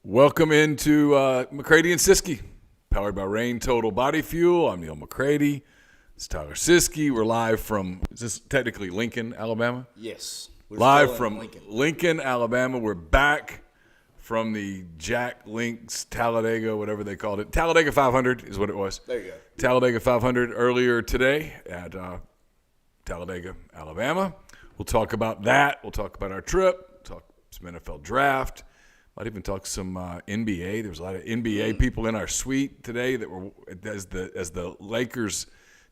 Welcome into McCready and Siskey, powered by Rain Total Body Fuel. I'm Neal McCready. It's Tyler Siskey. We're live from, is this technically Lincoln, Alabama? Yes. Live from Lincoln, Alabama. We're back from the Jack Link's Talladega, whatever they called it. Talladega 500 is what it was. There you go. Talladega 500 earlier today at Talladega, Alabama. We'll talk about that. We'll talk about our trip, talk some NFL draft. Might even talk some NBA. There was a lot of NBA people in our suite today that were as the Lakers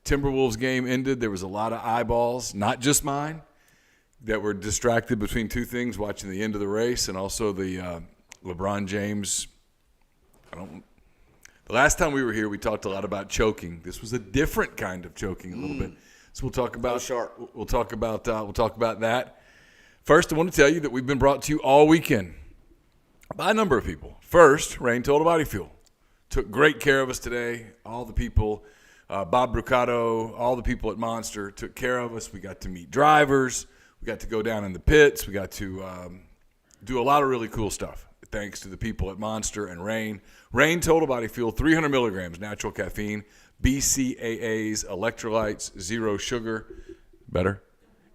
Timberwolves game ended. There was a lot of eyeballs, not just mine, that were distracted between two things: watching the end of the race and also the LeBron James. The last time we were here, we talked a lot about choking. This was a different kind of choking, a little bit. So we'll talk about we'll talk about that. First, I want to tell you that we've been brought to you all weekend by a number of people. First, Rain Total Body Fuel took great care of us today. All the people, Bob Brucato, all the people at Monster took care of us. We got to meet drivers. We got to go down in the pits. We got to do a lot of really cool stuff, thanks to the people at Monster and Rain. Rain Total Body Fuel, 300 milligrams natural caffeine, BCAAs, electrolytes, zero sugar. Better?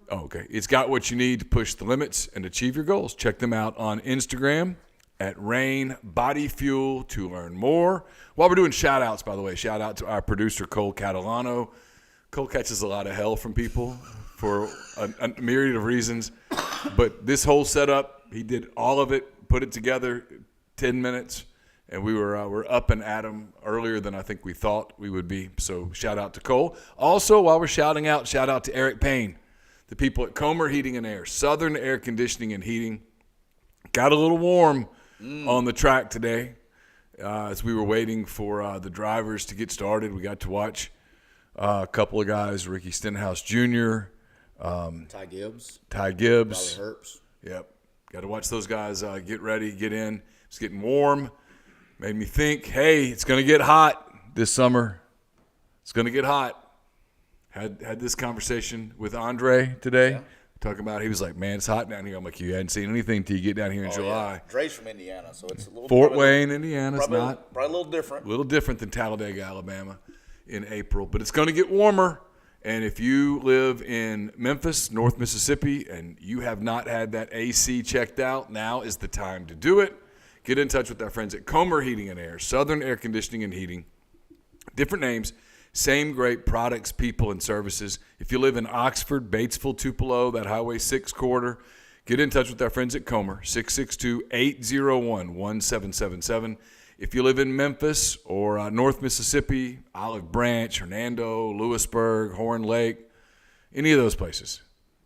Oh, okay. It's got what you need to push the limits and achieve your goals. Check them out on Instagram at Rain Body Fuel to learn more. While we're doing shout-outs, by the way, shout out to our producer, Cole Catalano. Cole catches a lot of hell from people for a myriad of reasons. But this whole setup, he did all of it, put it together, 10 minutes, and we're up and at 'em earlier than I think we thought we would be. So shout out to Cole. Also, while we're shouting out, shout out to Eric Payne, the people at Comer Heating and Air, Southern Air Conditioning and Heating. Got a little warm on the track today as we were waiting for the drivers to get started. We got to watch a couple of guys, Ricky Stenhouse Jr., Ty Gibbs. Bobby Herbst. Yep. Got to watch those guys get ready, get in. It's getting warm. Made me think, hey, it's going to get hot this summer. It's going to get hot. Had this conversation with Andre today. Yeah. Talking about, he was like, man, it's hot down here. I'm like, you hadn't seen anything till you get down here in July. Yeah. Dre's from Indiana, so it's a little Fort Wayne, Indiana. It's probably a little different. A little different than Talladega, Alabama in April. But it's going to get warmer. And if you live in Memphis, North Mississippi, and you have not had that AC checked out, now is the time to do it. Get in touch with our friends at Comer Heating and Air, Southern Air Conditioning and Heating. Different names. Same great products, people, and services. If you live in Oxford, Batesville, Tupelo, that Highway 6 corridor, get in touch with our friends at Comer, 662-801-1777. If you live in Memphis or North Mississippi, Olive Branch, Hernando, Lewisburg, Horn Lake, any of those places.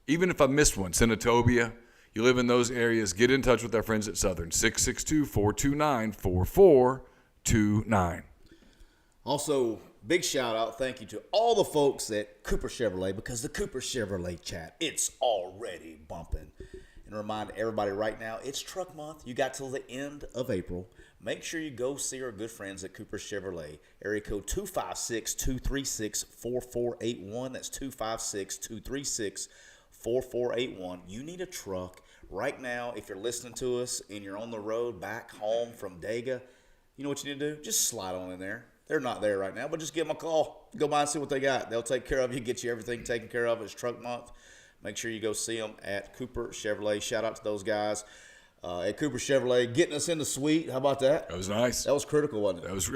Even if I missed one, Senatobia, you live in those areas, get in touch with our friends at Southern, 662-429-4429. Also, big shout out, thank you to all the folks at Cooper Chevrolet, because the Cooper Chevrolet chat, it's already bumping. And remind everybody right now, it's truck month. You got till the end of April. Make sure you go see our good friends at Cooper Chevrolet. Area code 256-236-4481. That's 256-236-4481. You need a truck right now. If you're listening to us and you're on the road back home from Dega, you know what you need to do? Just slide on in there. They're not there right now, but just give them a call. Go by and see what they got. They'll take care of you, get you everything taken care of. It's truck month. Make sure you go see them at Cooper Chevrolet. Shout out to those guys at Cooper Chevrolet getting us in the suite. How about that? That was nice. That was critical, wasn't it? It was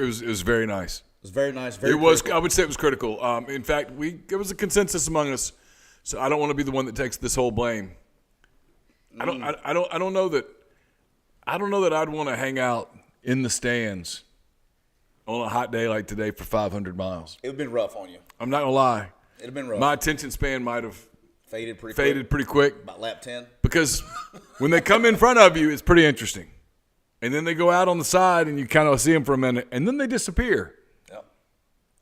very nice. It was very nice. It was. I would say it was critical. In fact, there was a consensus among us. So I don't want to be the one that takes this whole blame. I don't know that I'd want to hang out in the stands on a hot day like today for 500 miles. It would have been rough on you. I'm not gonna lie. It would have been rough. My attention span might have faded pretty quick. About lap 10. Because when they come in front of you, it's pretty interesting. And then they go out on the side, and you kind of see them for a minute, and then they disappear. Yep.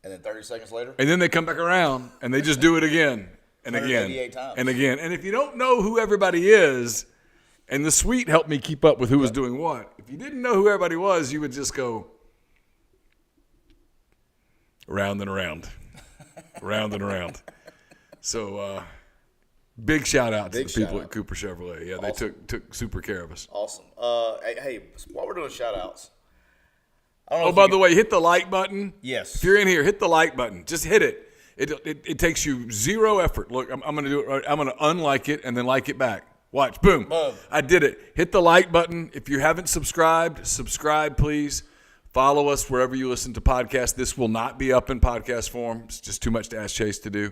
And then 30 seconds later. And then they come back around, and they just do it again and again times. and again. And if you don't know who everybody is, and the suite helped me keep up with who was doing what, if you didn't know who everybody was, you would just go round and around, round and around. So Big shout out to Big the people shout at Cooper Chevrolet. Yeah, Awesome. they took super care of us. Awesome. Hey, while we're doing shout outs, I don't know Oh, if by you the way, hit the like button. Yes. If you're in here, hit the like button. Just hit it. It takes you zero effort. Look, I'm going to do it right. I'm going to unlike it and then like it back. Watch. Boom. Boom. I did it. Hit the like button. If you haven't subscribed, subscribe, please. Follow us wherever you listen to podcasts. This will not be up in podcast form. It's just too much to ask Chase to do.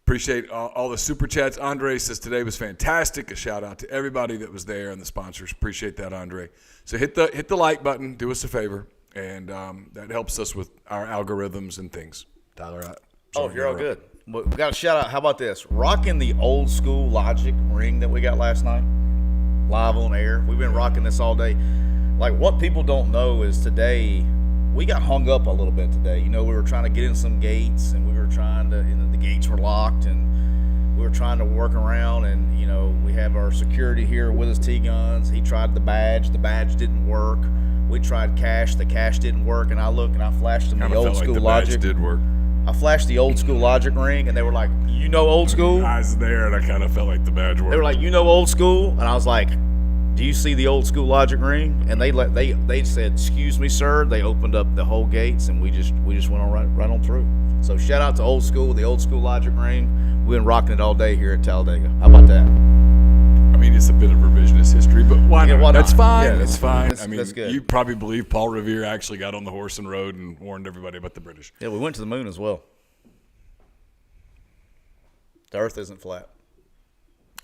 Appreciate all the super chats. Andre says today was fantastic. A shout out to everybody that was there and the sponsors. Appreciate that, Andre. So hit the like button. Do us a favor, and that helps us with our algorithms and things. Tyler, you're all good. We got a shout out. How about this? Rocking the old school Logic ring that we got last night, live on air. We've been rocking this all day. Like, what people don't know is today we got hung up a little bit today. You know, we were trying to get in some gates, and we were trying to, the gates were locked, and we were trying to work around, and, we have our security here with his T-guns. He tried the badge didn't work. We tried cash, the cash didn't work, and I looked and I flashed him the old school Logic. Badge did work. I flashed the old school Logic ring, and they were like, old school? I was there, and I kind of felt like the badge worked. They were like, old school? And I was like, do you see the old school Logic ring? And they said, excuse me, sir. They opened up the whole gates, and we just went on right on through. So shout out to old school, the old school Logic ring. We've been rocking it all day here at Talladega. How about that? I mean, it's a bit of revisionist history, but why not? Why not? That's fine. Yeah, that's fine. that's good. You probably believe Paul Revere actually got on the horse and rode and warned everybody about the British. Yeah, we went to the moon as well. The Earth isn't flat.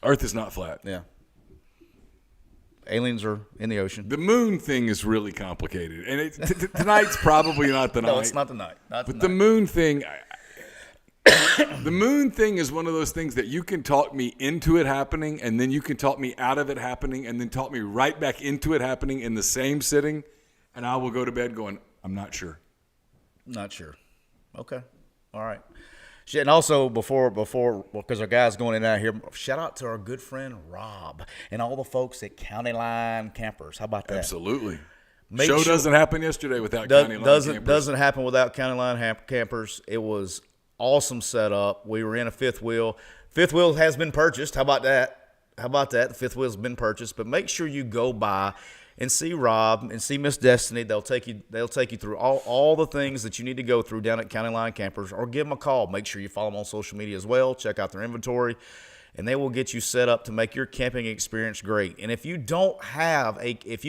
Earth is not flat. Yeah. Aliens are in the ocean. The moon thing is really complicated, and tonight's probably not the night. No, it's not the night. The moon thing, the moon thing is one of those things that you can talk me into it happening, and then you can talk me out of it happening, and then talk me right back into it happening in the same sitting, and I will go to bed going, I'm not sure. Not sure. Okay. All right. Shit, and also because our guys going in and out here, shout out to our good friend Rob and all the folks at County Line Campers. How about that? Absolutely. Doesn't happen yesterday without County Line Campers. Doesn't happen without County Line Campers. It was awesome setup. We were in a fifth wheel. Fifth wheel has been purchased. How about that? The fifth wheel's been purchased. But make sure you go by and see Rob and see Miss Destiny. They'll take you through all the things that you need to go through down at County Line Campers, or give them a call. Make sure you follow them on social media as well. Check out their inventory, and they will get you set up to make your camping experience great. And if you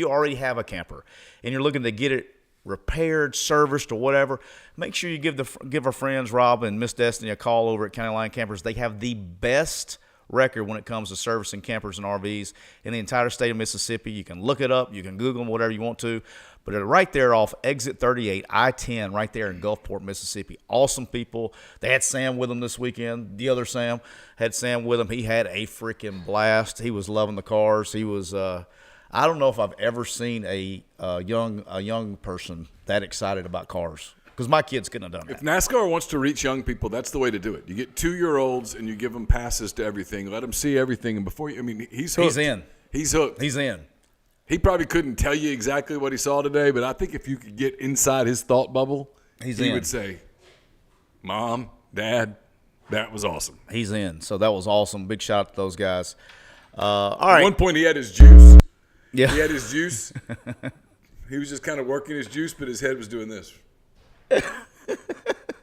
already have a camper and you're looking to get it repaired, serviced, or whatever, make sure you give our friends Rob and Miss Destiny a call over at County Line Campers. They have the best record when it comes to servicing campers and RVs in the entire state of Mississippi. You can look it up. You can Google them, whatever you want to. But they're right there off Exit 38, I-10, right there in Gulfport, Mississippi. Awesome people. They had Sam with them this weekend. The other Sam had Sam with them. He had a freaking blast. He was loving the cars. He was I don't know if I've ever seen a young person that excited about cars. Because my kids couldn't have done that. If NASCAR wants to reach young people, that's the way to do it. You get 2-year-olds and you give them passes to everything. Let them see everything. And he's hooked. He's in. He's hooked. He's in. He probably couldn't tell you exactly what he saw today, but I think if you could get inside his thought bubble, he would say, Mom, Dad, that was awesome. He's in. So that was awesome. Big shout out to those guys. All right. At one point, he had his juice. Yeah. He had his juice. He was just kind of working his juice, but his head was doing this.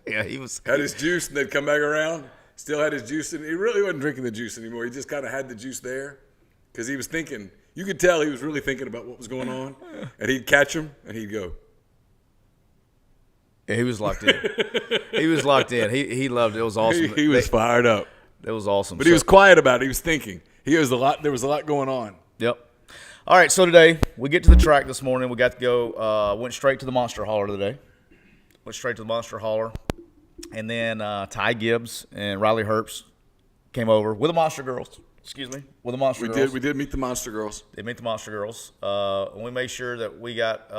Yeah, he was had his juice and then come back around. Still had his juice, and he really wasn't drinking the juice anymore. He just kind of had the juice there because he was thinking. You could tell he was really thinking about what was going on, and he'd catch him and he'd go. Yeah, he was locked in. He loved it. It was awesome. He was fired up. It was awesome. But he was quiet about it. He was thinking. There was a lot going on. Yep. All right, so today we get to the track this morning. We got to go. Went straight to the Monster Hauler today. And then Ty Gibbs and Riley Herbst came over with the Monster Girls. With the Monster Girls. We did meet the Monster Girls. They meet the Monster Girls. And we made sure that we got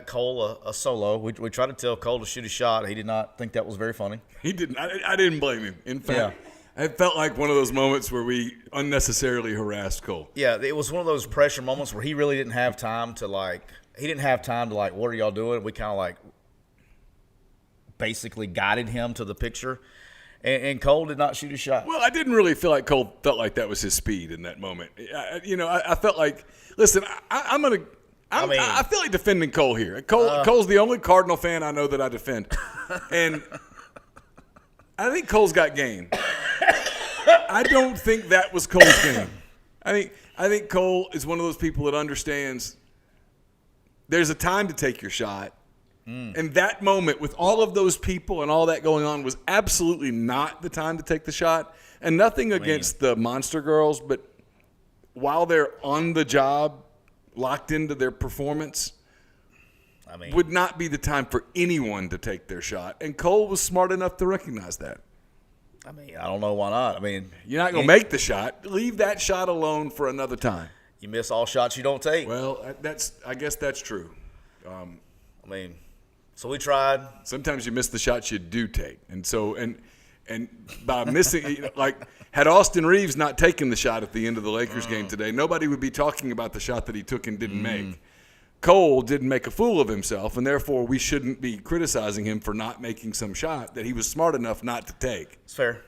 Cole a solo. We tried to tell Cole to shoot a shot. He did not think that was very funny. He didn't. I didn't blame him. In fact, it felt like one of those moments where we unnecessarily harassed Cole. Yeah, it was one of those pressure moments where he really didn't have time to what are y'all doing? We kind of basically guided him to the picture. And Cole did not shoot a shot. Well, I didn't really feel like Cole felt like that was his speed in that moment. I felt like, listen, I feel like defending Cole here. Cole's the only Cardinal fan I know that I defend, and I think Cole's got game. I don't think that was Cole's game. I think Cole is one of those people that understands there's a time to take your shot. And that moment with all of those people and all that going on was absolutely not the time to take the shot. And nothing against the Monster Girls, but while they're on the job, locked into their performance, would not be the time for anyone to take their shot. And Cole was smart enough to recognize that. I don't know why not. You're not going to make the shot. Leave that shot alone for another time. You miss all shots you don't take. Well, I guess that's true. So we tried. Sometimes you miss the shots you do take. And so, and by missing, had Austin Reeves not taken the shot at the end of the Lakers game today, nobody would be talking about the shot that he took and didn't make. Cole didn't make a fool of himself, and therefore we shouldn't be criticizing him for not making some shot that he was smart enough not to take. It's fair.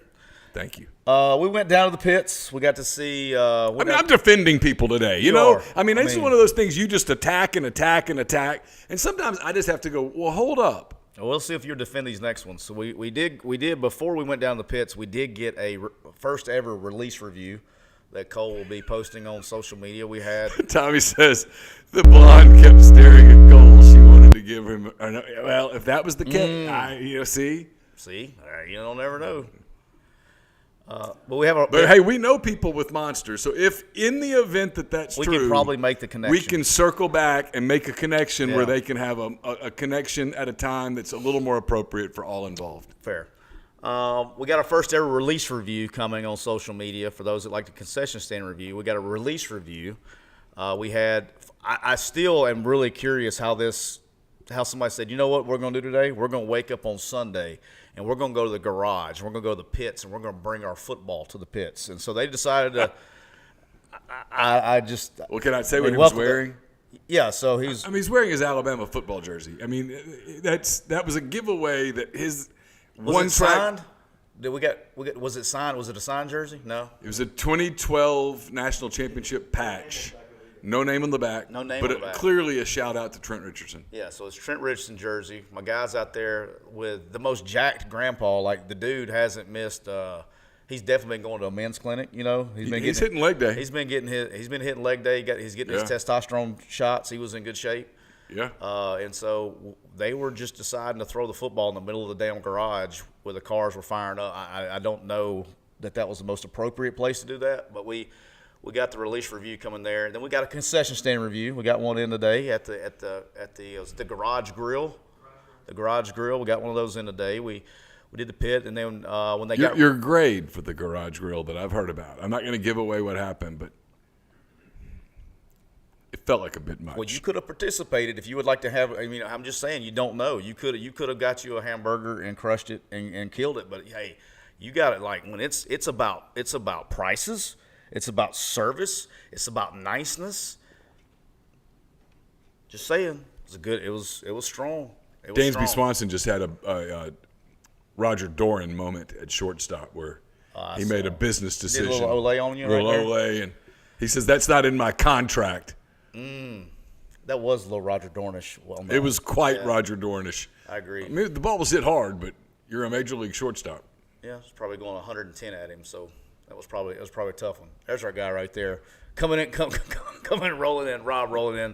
Thank you. We went down to the pits. We got to see. I'm defending people today. It's one of those things you just attack and attack and attack, and sometimes I just have to go, well, hold up. We'll see if you defend these next ones. So we did before we went down the pits. We did get a first ever release review that Cole will be posting on social media. We had Tommy says the blonde kept staring at Cole. She wanted to give him. Well, if that was the case, see, you'll never know. But we have hey, we know people with monsters. So if in the event that's true, we can probably make the connection. We can circle back and make a connection where they can have a connection at a time that's a little more appropriate for all involved. Fair. We got our first ever release review coming on social media for those that like the concession stand review. We got a release review. I still am really curious how somebody said, you know what we're going to do today? We're going to wake up on Sunday and we're going to go to the garage. We're going to go to the pits and we're going to bring our football to the pits. And so they decided to. What can I say? What he was wearing? Yeah, so he's wearing his Alabama football jersey. That was a giveaway that his. Was it signed? Was it signed? Was it a signed jersey? No. It was a 2012 National Championship patch. No name on the back. No name but on the back. Clearly a shout out to Trent Richardson. Yeah, so it's Trent Richardson jersey. My guy's out there with the most jacked grandpa. Like the dude hasn't missed. He's definitely been going to a men's clinic. He's hitting leg day. He's been hitting leg day. He's getting his testosterone shots. He was in good shape. Yeah. And so they were just deciding to throw the football in the middle of the damn garage where the cars were firing up. I don't know that was the most appropriate place to do that, but we got the release review coming there. Then we got a concession stand review. We got one in today at the Garage Grill. The Garage Grill. We got one of those in today. We did the pit, and then when they got your grade for the Garage Grill that I've heard about. I'm not going to give away what happened, but it felt like a bit much. Well, you could have participated if you would like to have. I'm just saying you don't know. You could have got you a hamburger and crushed it and killed it. But hey, you got it. Like when it's about prices. It's about service. It's about niceness. Just saying, it was strong. Dansby Swanson just had a Roger Doran moment at shortstop where he made a business decision. Did a little Olay on you, Olay, and he says that's not in my contract. That was a little Roger Dornish. Well, no. It was quite Roger Dornish. I agree. The ball was hit hard, but you're a major league shortstop. Yeah, it's probably going 110 at him. So. It was probably a tough one. There's our guy right there, coming in, rolling in. Rob rolling in.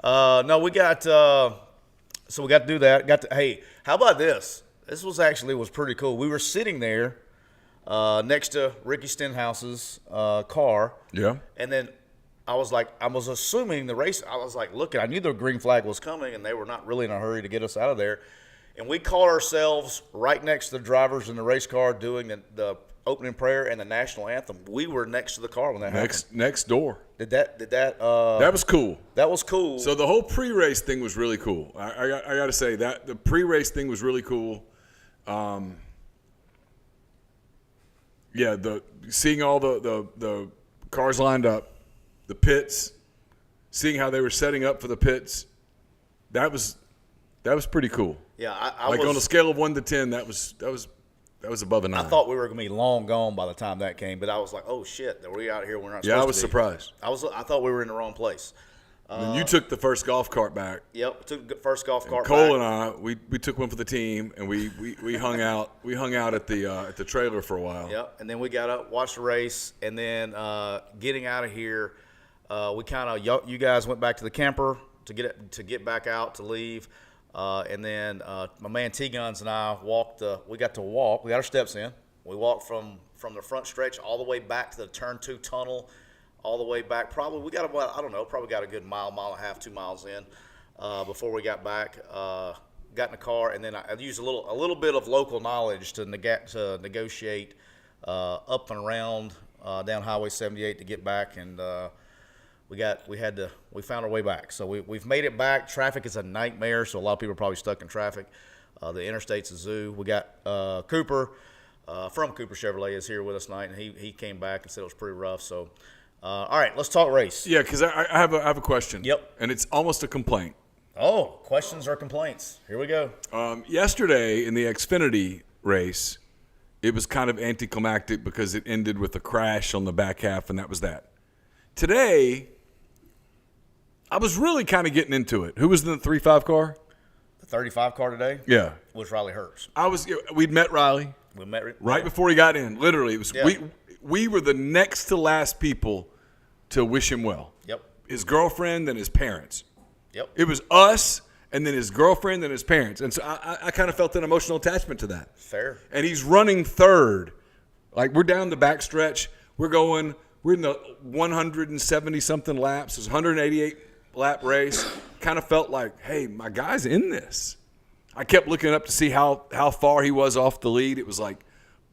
No, we got. So we got to do that. Hey, how about this? This was pretty cool. We were sitting there next to Ricky Stenhouse's car. Yeah. And then I was assuming the race. I was like, look, I knew the green flag was coming, and they were not really in a hurry to get us out of there. And we caught ourselves right next to the drivers in the race car doing the opening prayer and the national anthem. We were next to the car when that happened. Next door. Did that that was cool. That was cool. So the whole pre-race thing was really cool. I got to say that the pre-race thing was really cool. Seeing all the cars lined up, the pits, seeing how they were setting up for the pits, that was pretty cool. Yeah, on a scale of 1 to 10, that was That was above a 9. I thought we were going to be long gone by the time that came, but I was like, oh, shit, are we out here? We're not supposed to be. Yeah, I was surprised. I thought we were in the wrong place. And you took the first golf cart back. Yep, took the first golf cart Cole back. and I, we took one for the team, and we hung out. We hung out at the trailer for a while. Yep, and then we got up, watched the race, and then getting out of here, we kind of you guys went back to the camper to get back out to leave, and then my man T Guns and I walked. We got our steps in. We walked from the front stretch all the way back to the turn 2 tunnel. All the way back, probably got a good mile and a half, 2 miles in before we got back. Got in the car, and then I used a little bit of local knowledge to negotiate up and around down Highway 78 to get back, and we found our way back. So we've made it back. Traffic is a nightmare, so a lot of people are probably stuck in traffic. The interstate's a zoo. We got Cooper from Cooper Chevrolet is here with us tonight, and he came back and said it was pretty rough. So. All right, let's talk race. Yeah, because I have a question. Yep. And it's almost a complaint. Oh, questions or complaints? Here we go. Yesterday in the Xfinity race, it was kind of anticlimactic because it ended with a crash on the back half, and that was that. Today, I was really kind of getting into it. Who was in the 3.5 car? The 35 car today? Yeah. Was Riley Hurts. We'd met Riley. We met right before he got in. Literally, it was we were the next to last people to wish him well. Yep. His girlfriend and his parents. Yep. It was us and then his girlfriend and his parents. And so I kind of felt an emotional attachment to that. Fair. And he's running third. Like, we're down the back stretch. We're in the 170-something laps. It's a 188-lap race. Kind of felt like, hey, my guy's in this. I kept looking up to see how far he was off the lead. It was like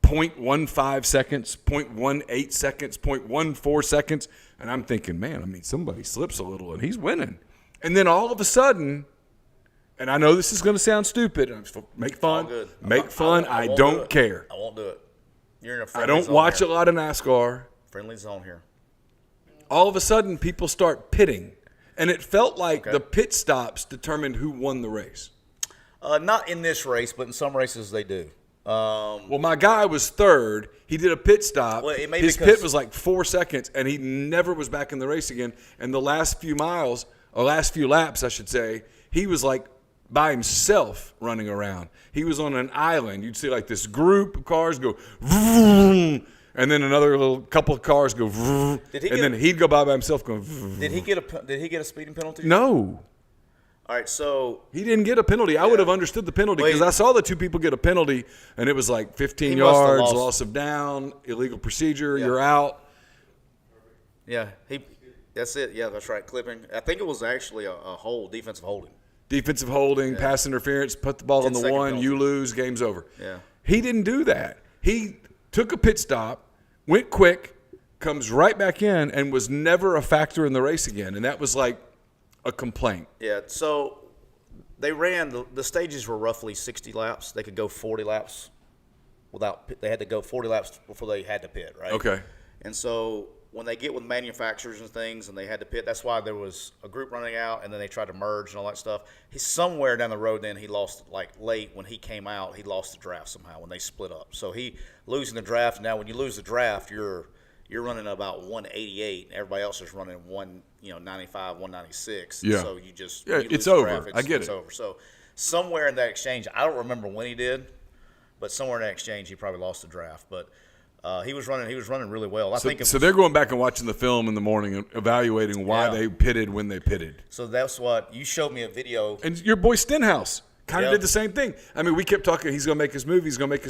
0.15 seconds, 0.18 seconds, 0.14 seconds. And I'm thinking, man, somebody slips a little and he's winning. And then all of a sudden, and I know this is going to sound stupid. Make fun. Make fun. I don't care. I won't do it. You're in a I friendly don't zone watch here. a lot of NASCAR. Friendly zone here. All of a sudden, people start pitting. And it felt like the pit stops determined who won the race. Not in this race, but in some races they do. Well, my guy was third. He did a pit stop. Well, his pit was like 4 seconds, and he never was back in the race again. And the last few miles, or last few laps, I should say, he was like by himself running around. He was on an island. You'd see like this group of cars go, vroom, and then another little couple of cars go, vroom, and then he'd go by himself going. Vroom. Did he get a speeding penalty? No. All right, so he didn't get a penalty. I would have understood the penalty because I saw the two people get a penalty, and it was like 15 yards, loss of down, illegal procedure, you're out. Yeah, that's it. Yeah, that's right, clipping. I think it was actually a defensive holding. Defensive holding, pass interference, put the ball on the one, penalty. You lose, game's over. Yeah. He didn't do that. He took a pit stop, went quick, comes right back in, and was never a factor in the race again, and that was like a complaint. Yeah, so they ran the stages were roughly 60 laps. They could go 40 laps they had to go 40 laps before they had to pit, right? Okay. And so when they get with manufacturers and things and they had to pit, that's why there was a group running out and then they tried to merge and all that stuff. He's somewhere down the road then he lost, like late when he came out, he lost the draft somehow when they split up. So he losing the draft. Now when you lose the draft, you're running about 188. Everybody else is running 95, 196. Yeah. So you it's over. I get it's it. over. So somewhere in that exchange, I don't remember when he did, but somewhere in that exchange he probably lost the draft. But he was running really well. So they're going back and watching the film in the morning and evaluating why they pitted when they pitted. So that's what you showed me a video. And your boy Stenhouse kind of did the same thing. We kept talking. He's going to make his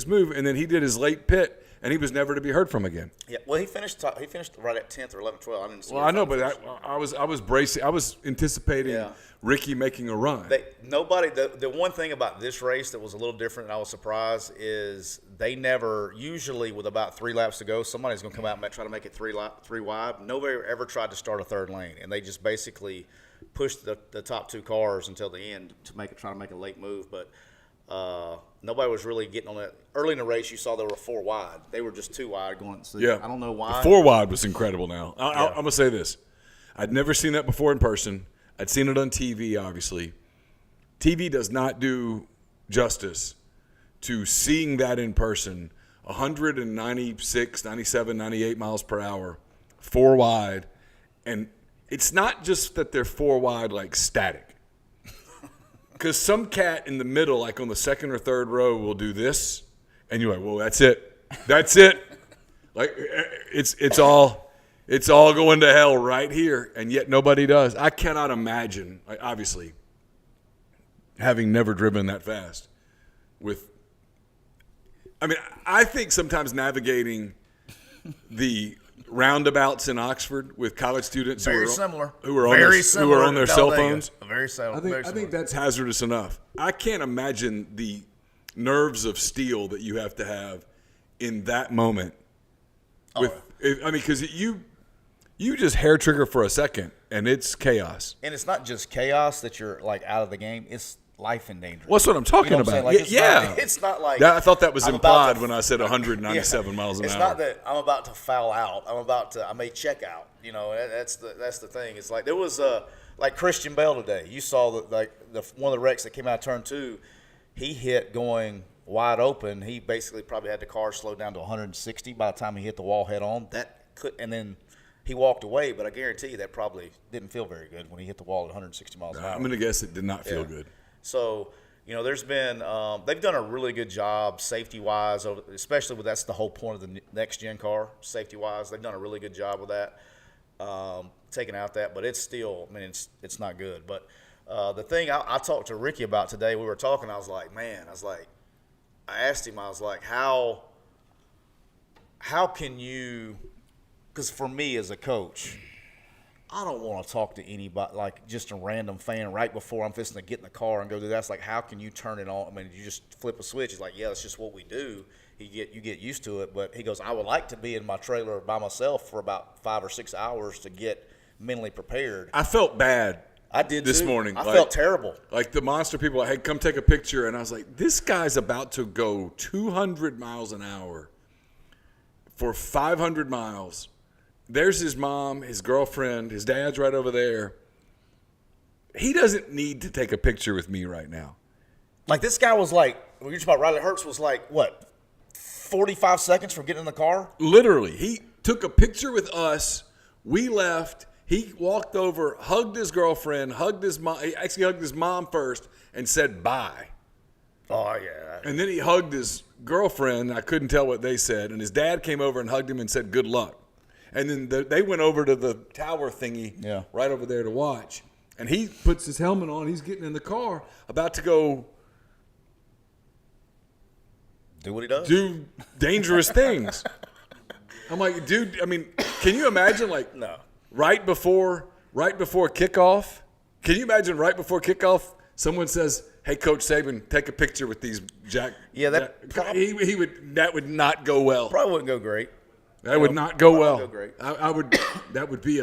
move, and then he did his late pit. And he was never to be heard from again. Yeah, well, he finished right at 10th or 11th, 12th. I didn't see. Well, I know, but I was bracing. I was anticipating Ricky making a run. The one thing about this race that was a little different, and I was surprised, is they never usually with about 3 laps to go, somebody's going to come out and try to make it three wide. Nobody ever tried to start a third lane, and they just basically pushed the top 2 cars until the end to try to make a late move, but. Nobody was really getting on that. Early in the race, you saw there were 4 wide. They were just 2 wide going. So I don't know why. The 4 wide was incredible now. I'm going to say this. I'd never seen that before in person. I'd seen it on TV, obviously. TV does not do justice to seeing that in person 196, 97, 98 miles per hour, 4 wide. And it's not just that they're 4 wide like static. Because some cat in the middle, like on the second or third row, will do this. And you're like, well, that's it. That's it. Like it's all going to hell right here. And yet nobody does. I cannot imagine, like, obviously, having never driven that fast I think sometimes navigating the roundabouts in Oxford with college students who are on their cell phones. Very similar. I think that's hazardous enough. I can't imagine the nerves of steel that you have to have in that moment. Because you just hair trigger for a second and it's chaos. And it's not just chaos that you're like out of the game. It's life in danger. Well, that's what I'm talking about. Like, it's not like I thought that was implied when I said 197 miles an hour. It's not that I'm about to foul out. I may check out. That's the thing. It's like there was like Christian Bale today. You saw one of the wrecks that came out of turn 2. He hit going wide open. He basically probably had the car slowed down to 160 by the time he hit the wall head on. And then he walked away. But I guarantee you that probably didn't feel very good when he hit the wall at 160 miles an hour. I'm going to guess it did not feel good. So, there's been they've done a really good job safety-wise, especially that's the whole point of the next-gen car, safety-wise. They've done a really good job with that, taking out that. But it's still, it's not good. But the thing I talked to Ricky about today, we were talking, I asked him, how can you – because for me as a coach – I don't want to talk to anybody, like just a random fan right before I'm fixing to get in the car and go do that. It's like, how can you turn it on? You just flip a switch. It's like, yeah, that's just what we do. You get used to it. But he goes, I would like to be in my trailer by myself for about 5 or 6 hours to get mentally prepared. I felt bad. I did this too. morning. I felt terrible. Like the monster people, hey, come take a picture. And I was like, this guy's about to go 200 miles an hour for 500 miles. There's his mom, his girlfriend, his dad's right over there. He doesn't need to take a picture with me right now. Like this guy was like, when you're talking about Riley Hurts was like, what, 45 seconds from getting in the car? Literally. He took a picture with us. We left. He walked over, hugged his girlfriend, hugged his mom. He actually hugged his mom first and said bye. Oh, yeah. And then he hugged his girlfriend. I couldn't tell what they said. And his dad came over and hugged him and said good luck. And then they went over to the tower thingy right over there to watch. And he puts his helmet on. He's getting in the car, about to go do what he does. Do dangerous things. I'm like, dude, can you imagine no. right before kickoff? Can you imagine right before kickoff someone says, hey, Coach Saban, take a picture with these Jack. Yeah, that would not go well. Probably wouldn't go great. That would not go well. Go great. I would. That would be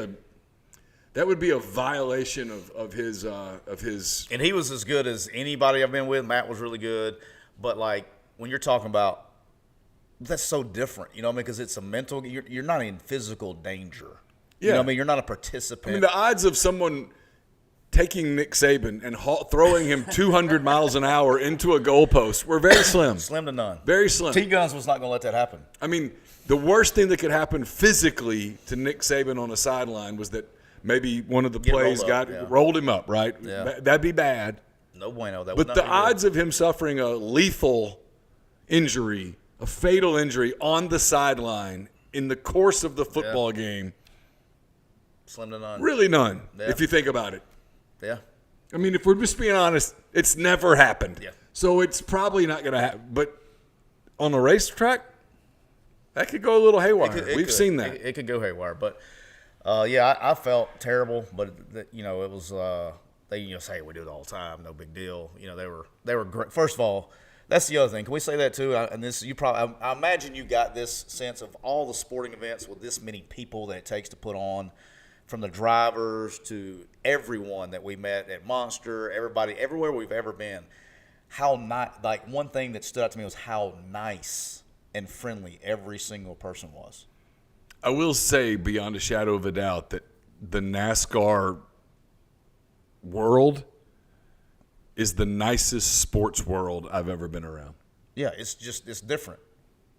a violation of his. And he was as good as anybody I've been with. Matt was really good, but when you're talking about, that's so different, because it's a mental. You're not in physical danger. Yeah. You're not a participant. The odds of someone taking Nick Saban and throwing him 200 miles an hour into a goalpost were very slim. Slim to none. Very slim. T-Guns was not going to let that happen. The worst thing that could happen physically to Nick Saban on a sideline was that maybe one of the plays rolled him up, right? Yeah. That'd be bad. No bueno. That but the odds of him suffering a lethal injury, a fatal injury on the sideline in the course of the football game, slim to none. Really none, if you think about it. Yeah. If we're just being honest, it's never happened. Yeah. So it's probably not going to happen. But on a racetrack, that could go a little haywire. We've seen that. It could go haywire. But, I felt terrible. But, it was they say we do it all the time. No big deal. They were great. First of all, that's the other thing. Can we say that too? And this, I imagine you got this sense of all the sporting events with this many people that it takes to put on, from the drivers to everyone that we met at Monster, everybody, everywhere we've ever been. One thing that stood out to me was how nice and friendly every single person was. I will say, beyond a shadow of a doubt, that the NASCAR world is the nicest sports world I've ever been around. Yeah, it's different.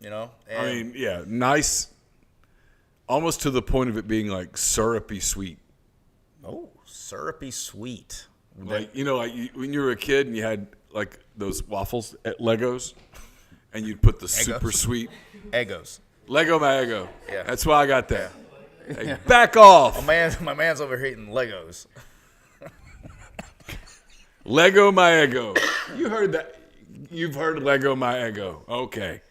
you know. I And mean, yeah, nice, almost to the point of it being like syrupy sweet. oh, syrupy sweet. Like, you know, like when you were a kid and you had like those waffles at Legos and you'd put the super sweet. Eggos. Lego my ego. Yeah. That's why I got that. Hey, back off. My man's over here eating Legos. Lego my ego. You heard that. You've heard Lego my ego. Okay.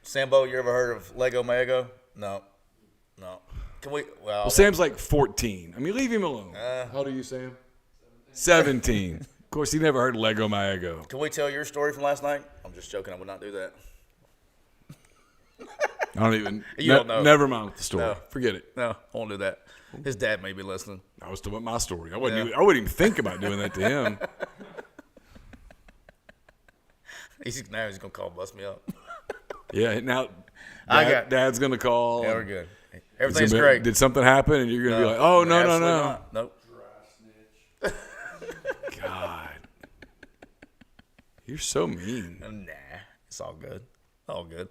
Sambo, you ever heard of Lego Mago? No. Can we? Well, Sam's like 14. I mean, leave him alone. How old are you, Sam? 17. Of course, he never heard Lego my ego. Can we tell your story from last night? I'm just joking. I would not do that. I don't even. You don't know. Never mind with the story. No. Forget it. No, I won't do that. His dad may be listening. I was talking about my story. I wouldn't even think about doing that to him. He's gonna call and bust me up. Yeah, now Dad's gonna call. Yeah, we're good. Everything's great. Did something happen? And you're gonna be like, oh no. Not. Nope. God, you're so mean. Nah, it's all good. All good.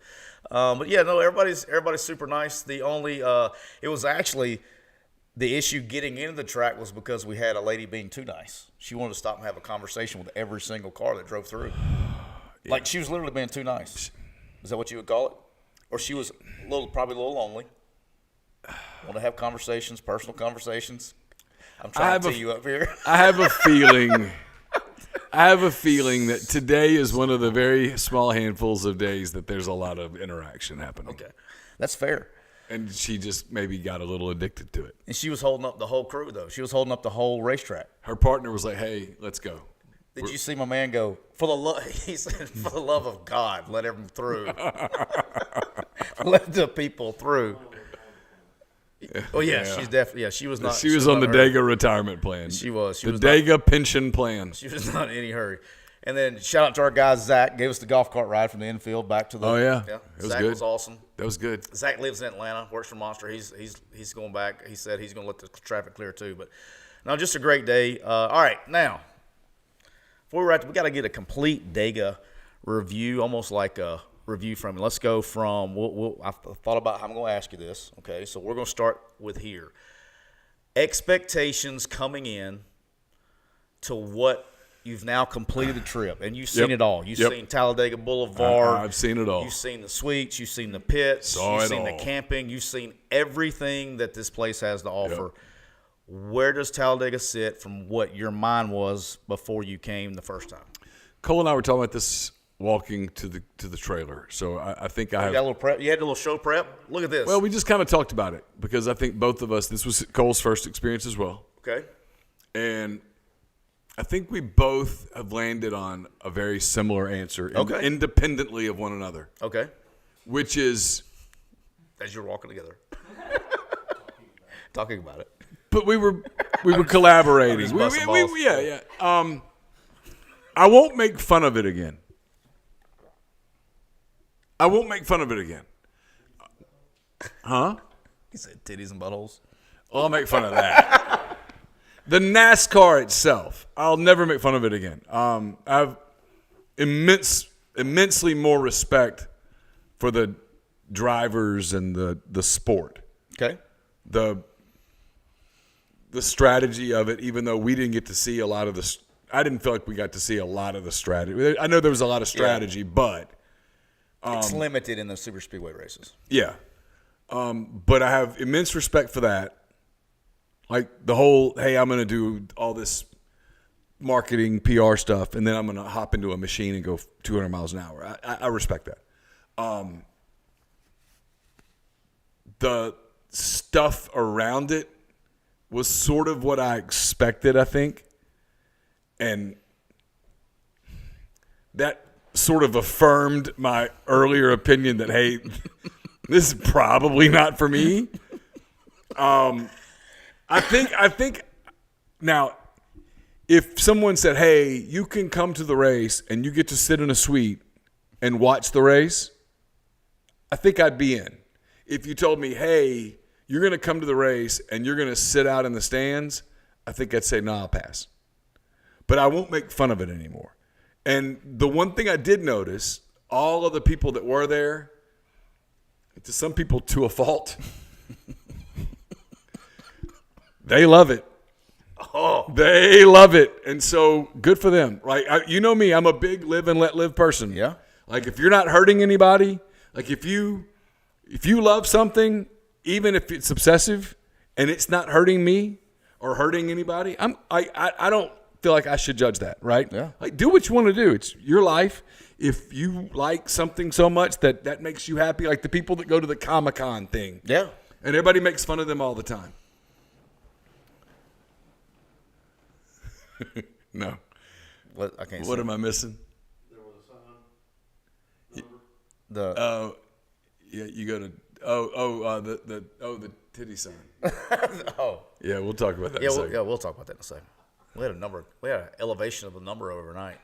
But yeah, no, everybody's super nice. The only it was actually the issue getting into the track was because we had a lady being too nice. She wanted to stop and have a conversation with every single car that drove through. Yeah. Like she was literally being too nice. Is that what you would call it? Or she was probably a little lonely. Want to have conversations, personal conversations. I'm trying to tee you up here. I have a feeling. That today is one of the very small handfuls of days that there's a lot of interaction happening. Okay, that's fair. And she just maybe got a little addicted to it. And she was holding up the whole crew, though. She was holding up the whole racetrack. Her partner was like, "Hey, let's go." Did you see my man go, for the love? He said, "For the love of God, let him through. Let the people through." Oh yeah, she's definitely. Yeah, she was not. She was on the Dega retirement plan. She was. The Dega pension plan. She was not in any hurry. And then shout out to our guy Zach, gave us the golf cart ride from the infield back to the. Oh yeah, Zach was awesome. That was good. Zach lives in Atlanta, works for Monster. He's going back. He said he's going to let the traffic clear too. But no, just a great day. All right, now before we got to get a complete Dega review, almost like a review from. Let's go from. I thought about how I'm going to ask you this. Okay, so we're going to start with here. Expectations coming in to what you've now completed the trip, and you've seen it all. You've seen Talladega Boulevard. I've seen it all. You've seen the suites. You've seen the pits. You've seen the camping. You've seen everything that this place has to offer. Yep. Where does Talladega sit from what your mind was before you came the first time? Cole and I were talking about this walking to the trailer. So I think I have. You got a little prep. You had a little show prep. Look at this. Well, we just kind of talked about it because I think both of us. This was Cole's first experience as well. Okay. And I think we both have landed on a very similar answer, independently of one another. Okay. Which is, as you're walking together, talking about it. But we were collaborating. Yeah. I won't make fun of it again. Huh? He said titties and buttholes. Well, I'll make fun of that. The NASCAR itself, I'll never make fun of it again. I have immensely more respect for the drivers and the sport. Okay. The strategy of it, even though we didn't get to see a lot of the – I didn't feel like we got to see a lot of the strategy. I know there was a lot of strategy, but it's limited in the super speedway races. Yeah. But I have immense respect for that. Like the whole, hey, I'm going to do all this marketing, PR stuff, and then I'm going to hop into a machine and go 200 miles an hour. I respect that. The stuff around it was sort of what I expected, I think. And that sort of affirmed my earlier opinion that, hey, this is probably not for me. I think now, if someone said, hey, you can come to the race and you get to sit in a suite and watch the race, I think I'd be in. If you told me, hey, you're going to come to the race and you're going to sit out in the stands, I think I'd say, no, I'll pass. But I won't make fun of it anymore. And the one thing I did notice, all of the people that were there To some people, to a fault. They love it. Oh, They love it. And so good for them. Like, you know me, I'm a big live and let live person. yeah. Like, if you're not hurting anybody, like if you love something, even if it's obsessive and it's not hurting me or hurting anybody, I don't feel like I should judge that, right? Yeah. Like, do what you want to do. It's your life. If you like something so much that makes you happy, like the people that go to the Comic-Con thing. Yeah. And everybody makes fun of them all the time. No. What I can't. What am I missing? There was a sign. The Yeah, you go to the titty sign. oh Yeah, we'll talk about that. yeah in a we'll, second. yeah we'll talk about that in a second. We had an elevation of the number overnight.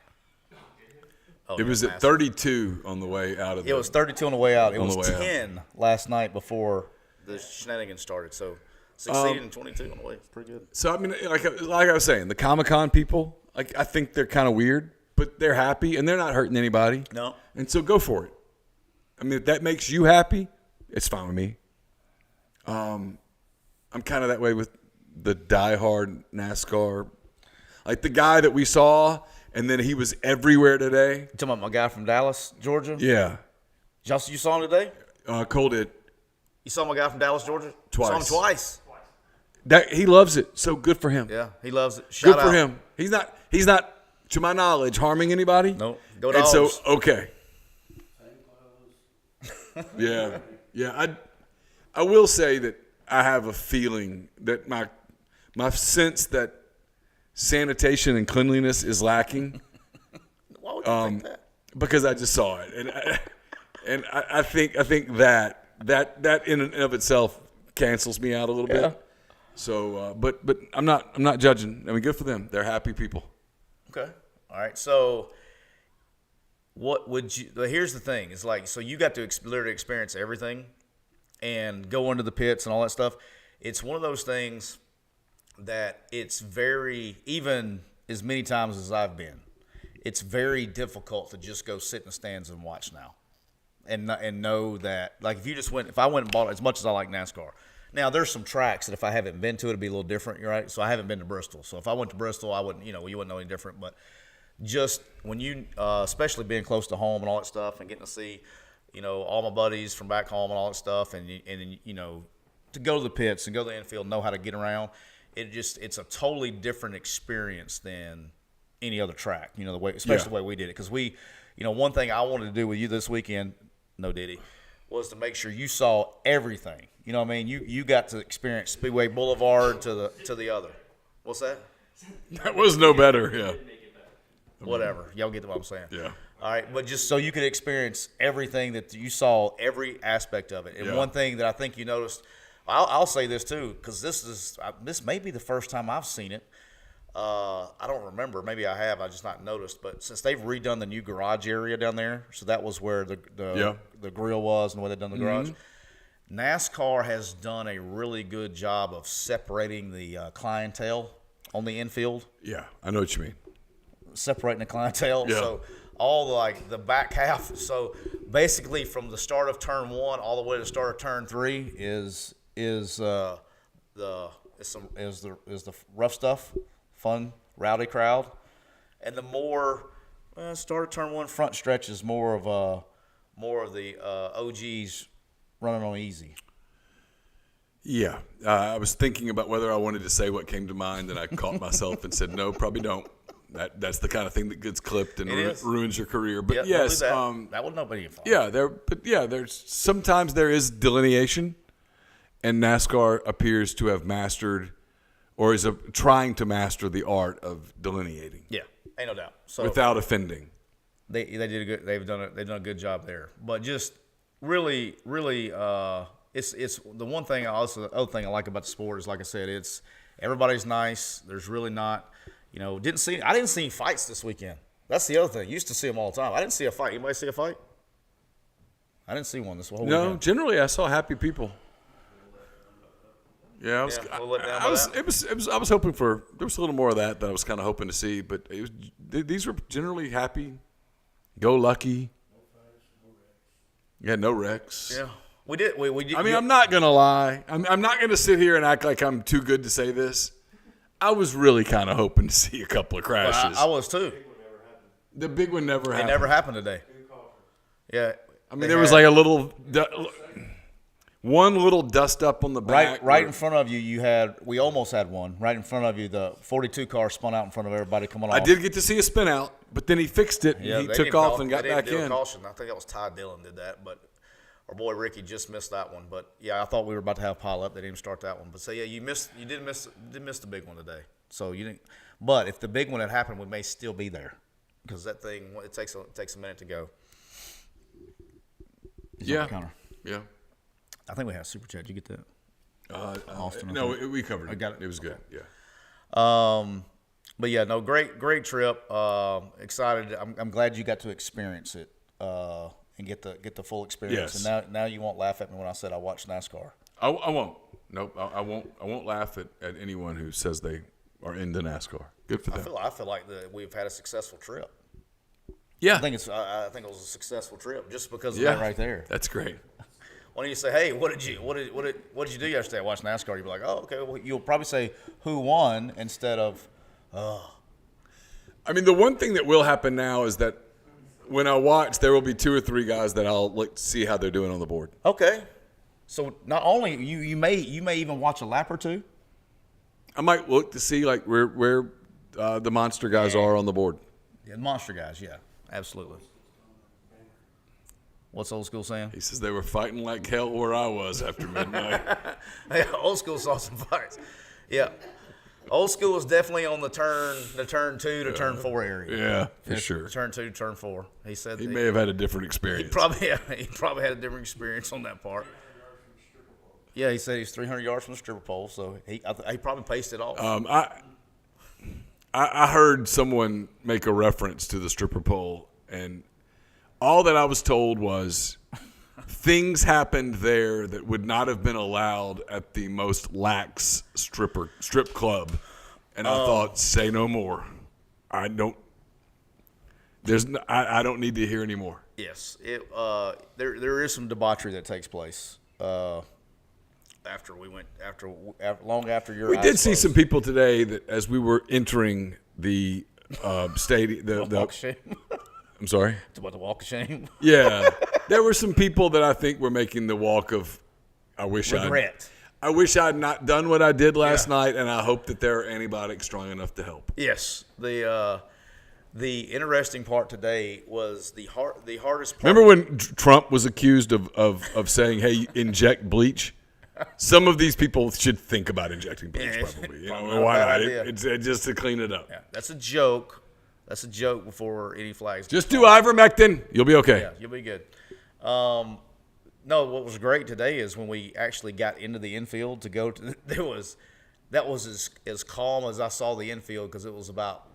Oh, It was at massive. 32 on the way out of. It was 32 on the way out. It On was the way out. 10 last night before the shenanigans started. So 16 and 22 on the way. It's pretty good. So I mean, like I was saying, the Comic-Con people, like I think they're kind of weird, but they're happy and they're not hurting anybody. No. And so go for it. I mean, if that makes you happy, it's fine with me. I'm kind of that way with the diehard NASCAR, like the guy that we saw, and then he was everywhere today. You talking about my guy from Dallas, Georgia? Yeah, You saw him today? Cole did. You saw my guy from Dallas, Georgia? Twice. Saw him twice. That he loves it. So good for him. Yeah, he loves it. Shout Good for out. him. He's not, to my knowledge, harming anybody. Nope. Go And Dogs. so okay. Same clothes. Yeah, yeah. I will say that I have a feeling that my sense that sanitation and cleanliness is lacking Why would you think that? because I just saw it, and I think that in and of itself cancels me out a little Yeah. bit. So, but I'm not judging. I mean, good for them. They're happy people. Okay. All right. So, what would you? Here's the thing: is like, so you got to literally experience everything, and go into the pits and all that stuff. It's one of those things that it's very, even as many times as I've been, it's very difficult to just go sit in the stands and watch now, and know that, like, if I went and bought it, as much as I like NASCAR. Now, there's some tracks that if I haven't been to, it'd be a little different, right? So I haven't been to Bristol. So if I went to Bristol, I wouldn't, you wouldn't know any different. But just when you, especially being close to home and all that stuff, and getting to see, all my buddies from back home and all that stuff, and to go to the pits and go to the infield, know how to get around, it's a totally different experience than any other track. The way, especially the way we did it, because we, one thing I wanted to do with you this weekend, no Diddy, was to make sure you saw everything. You know what I mean? You got to experience Speedway Boulevard to the other. What's that? That was no better. Yeah. Whatever. Y'all get what I'm saying. Yeah. All right, but just so you could experience everything that you saw, every aspect of it. And Yeah. one thing that I think you noticed, I'll say this too, because this may be the first time I've seen it. I don't remember. Maybe I have. I just not noticed. But since they've redone the new garage area down there, so that was where the grill was and where they've done the garage. NASCAR has done a really good job of separating the clientele on the infield, Yeah, I know what you mean. separating the clientele. Yeah. So all the back half. So basically, from the start of turn 1 all the way to the start of turn 3 is the rough stuff, fun, rowdy crowd, and the more start of turn 1 front stretch is more of the OGs running on easy. Yeah, I was thinking about whether I wanted to say what came to mind, and I caught myself and said, no, probably don't. That's the kind of thing that gets clipped and It is. ruins your career. But Yep, yes, don't do that. That would nobody fault. yeah, there's sometimes there is delineation, and NASCAR appears to have mastered, or is trying to master the art of delineating Yeah, ain't no doubt. So without offending. they did a good. They've done a good job there. But just really, it's the one thing. Also, the other thing I like about the sport is, like I said, it's everybody's nice. There's really not, I didn't see fights this weekend. That's the other thing. Used to see them all the time. I didn't see a fight. Anybody see a fight? I didn't see one this whole No, weekend. generally I saw happy people. Yeah, Yeah, we'll let down by that. I was hoping for, there was a little more of that I was kind of hoping to see, but these were generally happy, go lucky. Yeah, no wrecks. Yeah. We did. We did. I mean, I'm not going to lie. I'm not going to sit here and act like I'm too good to say this. I was really kind of hoping to see a couple of crashes. I was too. The big one never happened. It never happened today. Yeah. I mean, there was like a little, one little dust up on the back. Right in front of you, we almost had one. Right in front of you, the 42 car spun out in front of everybody coming off. I did get to see a spin out, but then he fixed it. Yeah, And he took off and got back they didn't do a in. caution. I think that was Ty Dillon did that, but our boy Ricky just missed that one. But yeah, I thought we were about to have pile up. They didn't even start that one. But so yeah, you did miss the big one today. So you didn't. But if the big one had happened, we may still be there because that thing it takes a minute to go. Yeah. Counter. Yeah. I think we had a super chat. Did you get that? Austin, No, we covered it. I got it. It was good. Yeah. But yeah, no, great trip. Excited. I'm glad you got to experience it and get the full experience. Yes. And now you won't laugh at me when I said I watched NASCAR. I won't. Nope. I won't laugh at anyone who says they are into NASCAR. Good for them. I feel like we've had a successful trip. Yeah. I think it was a successful trip just because of that right there. That's great. When you say, "Hey, what did you do yesterday?" I watched NASCAR. You'll be like, "Oh, okay." Well, you'll probably say who won instead of, I mean, the one thing that will happen now is that when I watch, there will be 2 or 3 guys that I'll look to see how they're doing on the board. Okay. So not only you may even watch a lap or two. I might look to see like where the monster guys are on the board. Yeah, monster guys. Yeah, absolutely. What's old school saying? He says they were fighting like hell where I was after midnight. Yeah, old school saw some fights. Yeah, old school was definitely on the turn 2 to turn 4 area. Yeah, for sure. Turn 2 to turn 4. He said He may have had a different experience. he probably had a different experience on that part. Yeah, he said he's 300 yards from the stripper pole, so he probably paced it off. I heard someone make a reference to the stripper pole, and all that I was told was things happened there that would not have been allowed at the most lax strip club. And I thought, say no more. I don't need to hear anymore. Yes, there is some debauchery that takes place after long after your. We eyes did see closed. some people today that as we were entering the stadium, the Walk of shame. I'm sorry. It's about the walk of shame. Yeah, there were some people that I think were making the walk of, I wish I'd not done what I did last night, and I hope that there are antibiotics strong enough to help. Yes, the interesting part today was the hardest part. Remember when Trump was accused of saying, "Hey, inject bleach"? Some of these people should think about injecting bleach, probably. Why not? It's just to clean it up. Yeah, that's a joke. That's a joke before any flags. Just do ivermectin. You'll be okay. Yeah, you'll be good. No, what was great today is when we actually got into the infield to go to. That was as calm as I saw the infield because it was about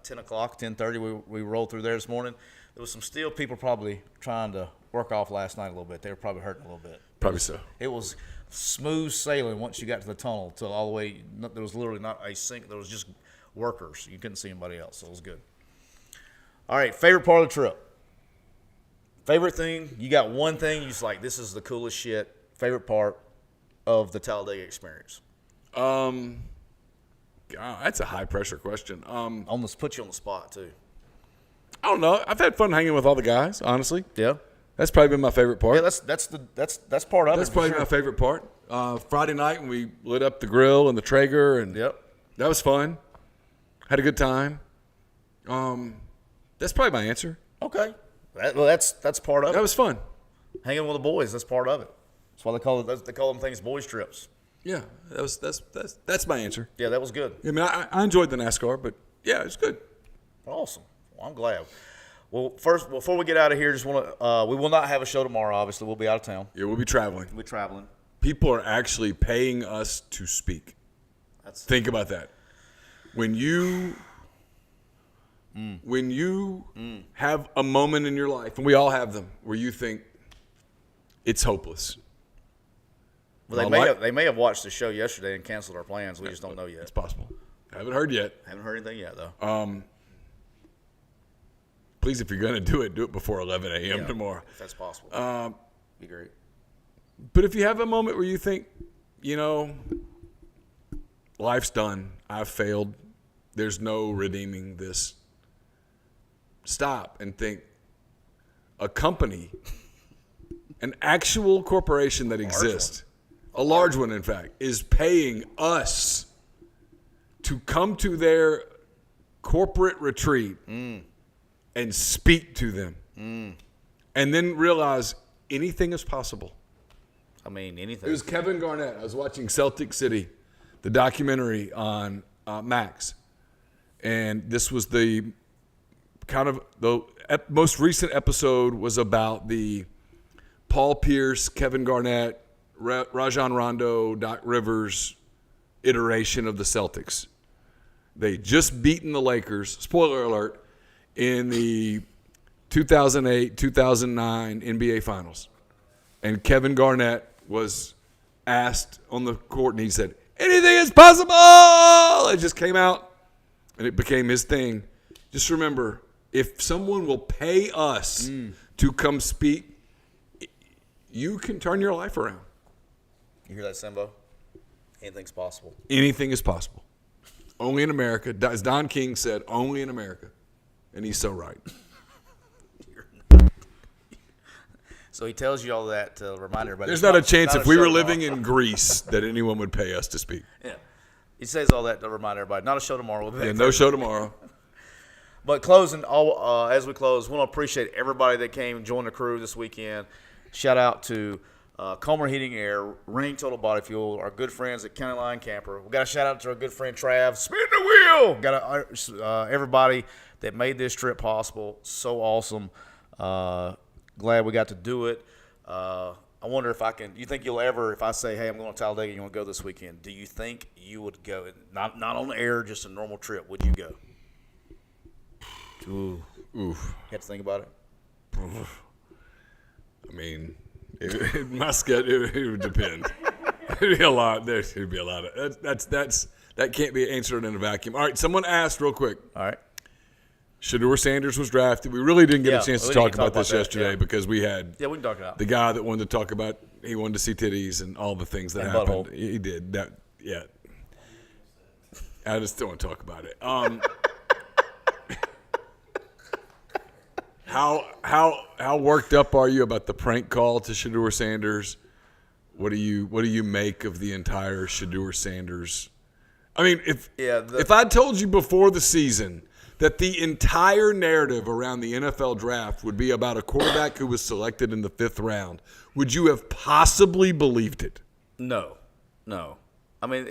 10 o'clock, 10:30. We rolled through there this morning. There was some still people probably trying to work off last night a little bit. They were probably hurting a little bit. Probably so. It was smooth sailing once you got to the tunnel till all the way. There was literally not a sink. There was just workers. You couldn't see anybody else. So it was good. All right, favorite part of the trip. Favorite thing, you got one thing, you just like, this is the coolest shit. Favorite part of the Talladega experience. God, that's a high pressure question. Almost put you on the spot too. I don't know. I've had fun hanging with all the guys, honestly. Yeah. That's probably been my favorite part. Yeah, that's part of it. That's probably my favorite part. Friday night when we lit up the grill and the Traeger, and that was fun. Had a good time. That's probably my answer. Okay. That's part of it. That was fun. Hanging with the boys, that's part of it. That's why they call them things boys trips. Yeah, that's my answer. Yeah, that was good. I mean, I enjoyed the NASCAR, but yeah, it's good. Awesome. Well, I'm glad. Well, first, before we get out of here, just want to we will not have a show tomorrow. Obviously, we'll be out of town. Yeah, we'll be traveling. We'll be traveling. People are actually paying us to speak. Think about that. When you have a moment in your life, and we all have them, where you think it's hopeless. Well, they may have watched the show yesterday and canceled our plans. We just don't know yet. It's possible. Haven't heard yet. Haven't heard anything yet, though. Please, if you're going to do it before 11 a.m. tomorrow. If that's possible. Be great. But if you have a moment where you think, life's done, I've failed, there's no redeeming this, stop and think. A company, an actual corporation that exists, a large one in fact, is paying us to come to their corporate retreat and speak to them. And then realize anything is possible. I mean, anything. It was Kevin Garnett. I was watching Celtic City, the documentary on Max. And this was the most recent episode was about the Paul Pierce, Kevin Garnett, Rajon Rondo, Doc Rivers iteration of the Celtics. They just beaten the Lakers, spoiler alert, in the 2008-2009 NBA Finals. And Kevin Garnett was asked on the court, and he said, anything is possible! It just came out, and it became his thing. Just remember, if someone will pay us to come speak, you can turn your life around. You hear that, Simbo? Anything's possible. Anything is possible. Only in America. As Don King said, only in America. And he's so right. So he tells you all that to remind everybody. There's not a chance if we were living in Greece that anyone would pay us to speak. Yeah. He says all that to remind everybody. Not a show tomorrow. We'll be back no show tomorrow. But closing, as we close, we want to appreciate everybody that came and joined the crew this weekend. Shout out to Comer Heating Air, Ring Total Body Fuel, our good friends at County Line Camper. We got a shout out to our good friend Trav. Spin the wheel! Got everybody that made this trip possible. So awesome. Glad we got to do it. I wonder if you think you'll ever, if I say, hey, I'm going to Talladega, you want to go this weekend, do you think you would go? Not on the air, just a normal trip. Would you go? Ooh. You have to think about it. I mean, it would depend. It'd be a lot. There'd be a lot of that can't be answered in a vacuum. All right, someone asked real quick. All right. Shedeur Sanders was drafted. We really didn't get a chance to talk about this yesterday because we had we can talk it out. The guy that wanted to talk about he wanted to see titties and all the things that happened. Butthole. He did that. Yeah. I just don't want to talk about it. How worked up are you about the prank call to Shedeur Sanders? What do you make of the entire Shedeur Sanders? I mean, if I told you before the season that the entire narrative around the NFL draft would be about a quarterback who was selected in the 5th round, would you have possibly believed it? No. I mean,